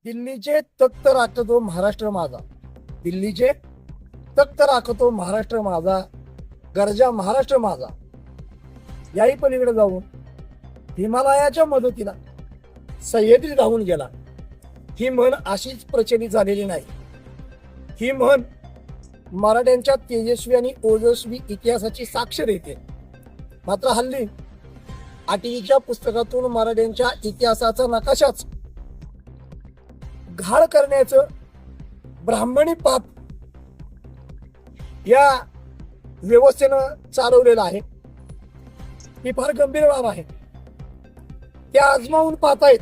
दिल्लीचे तख्त राखतो महाराष्ट्र माझा. दिल्लीचे तख्त राखतो महाराष्ट्र माझा. गरजा महाराष्ट्र माझा. याही पलीकडे जाऊन हिमालयाच्या मदतीला सह्याद्री धावून गेला. ही म्हण अशीच प्रचलित झालेली नाही. ही म्हण मराठ्यांच्या तेजस्वी आणि ओजस्वी इतिहासाची साक्ष देते. मात्र हल्ली आठवीच्या पुस्तकातून मराठ्यांच्या इतिहासाचा नकाशाच घाळ करण्याचं ब्राह्मणी पाप या व्यवस्थेनं चालवलेलं आहे. ही फार गंभीर बाब आहे. त्या आजमावून पाहतायत.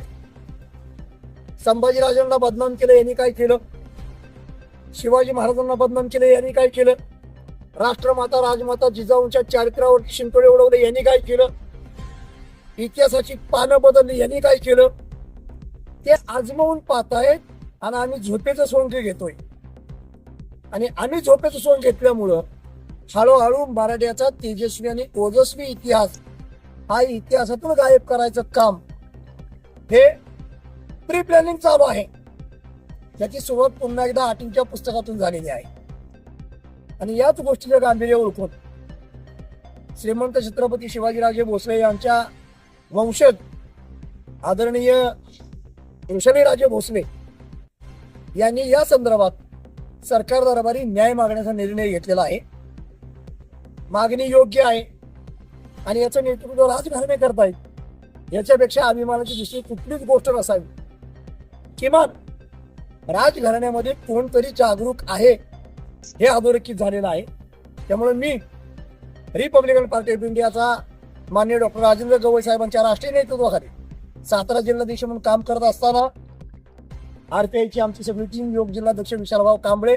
संभाजीराजांना बदनाम केलं यांनी काय केलं, शिवाजी महाराजांना बदनाम केलं यांनी काय केलं, राष्ट्रमाता राजमाता जिजाऊंच्या चारित्र्यावर शिंतोडे उडवले यांनी काय केलं, इतिहासाची पानं बदलली यांनी काय केलं, ते आजमावून पाहतायत. आणि आम्ही झोपेचं सोंग घेतोय. आणि आम्ही झोपेचं सोंग घेतल्यामुळं हळूहळू मराठ्याचा तेजस्वी आणि ओजस्वी इतिहास हा इतिहासातून गायब करायचं काम हे प्री प्लॅनिंग चालू आहे. याची सुरुवात पुन्हा एकदा आठवीच्या पुस्तकातून झालेली आहे. आणि याच गोष्टीचं गांभीर्य ओळखून श्रीमंत छत्रपती शिवाजीराजे भोसले यांच्या वंशज आदरणीय ऋषभराजे भोसले यांनी या संदर्भात सरकार दरबारी न्याय मागण्याचा निर्णय घेतलेला आहे. मागणी योग्य आहे आणि याचं नेतृत्व राजघराणे करतायत. याच्यापेक्षा अभिमानाची दुसरी कुठलीच गोष्ट नसावी. किमान राजघराण्यामध्ये कोणतरी जागरूक आहे हे अधोरेखित झालेलं आहे. त्यामुळे मी रिपब्लिकन पार्टी ऑफ इंडियाचा माननीय डॉक्टर राजेंद्र गवई साहेबांच्या राष्ट्रीय नेतृत्वाखाली सातारा जिल्हाध्यक्ष म्हणून काम करत असताना आरपीआयची आमची सगळी टीम, योग जिल्हाध्यक्ष विशालभाऊ कांबळे,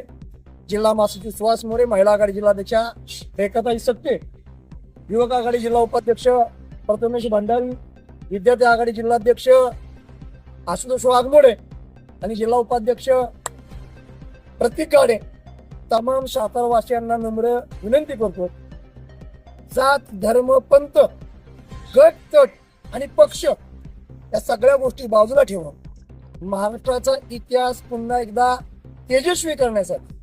जिल्हा महासचिव सुहास मोरे, महिला आघाडी जिल्हाध्यक्षा रेखाताई सक्ते, युवक आघाडी जिल्हा उपाध्यक्ष प्रथमेश भंडारी, विद्यार्थी आघाडी जिल्हाध्यक्ष आशुतोष वाघमोडे आणि जिल्हा उपाध्यक्ष प्रतीक गाडे, तमाम सातारवासियांना नम्र विनंती करतो, जात धर्म पंथ गट तट आणि पक्ष या सगळ्या गोष्टी बाजूला ठेवून महाराष्ट्राचा इतिहास पुन्हा एकदा तेजस्वी करण्यासाठी,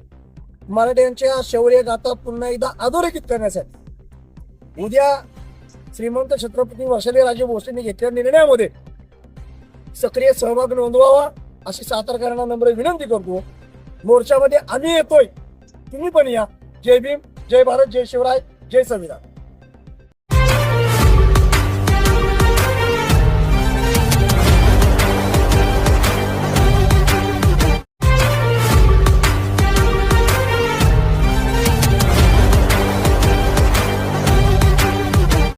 मराठ्यांच्या शौर्य गाथा पुन्हा एकदा अधोरेखित करण्यासाठी उद्या श्रीमंत छत्रपती वत्सराजे भोसलेंनी घेतलेल्या निर्णयामध्ये सक्रिय सहभाग नोंदवावा अशी सातारकरांना नम्र विनंती करतो. मोर्चामध्ये आम्ही येतोय, तुम्ही पण या. जय भीम, जय भारत, जय शिवराय, जय संविधान.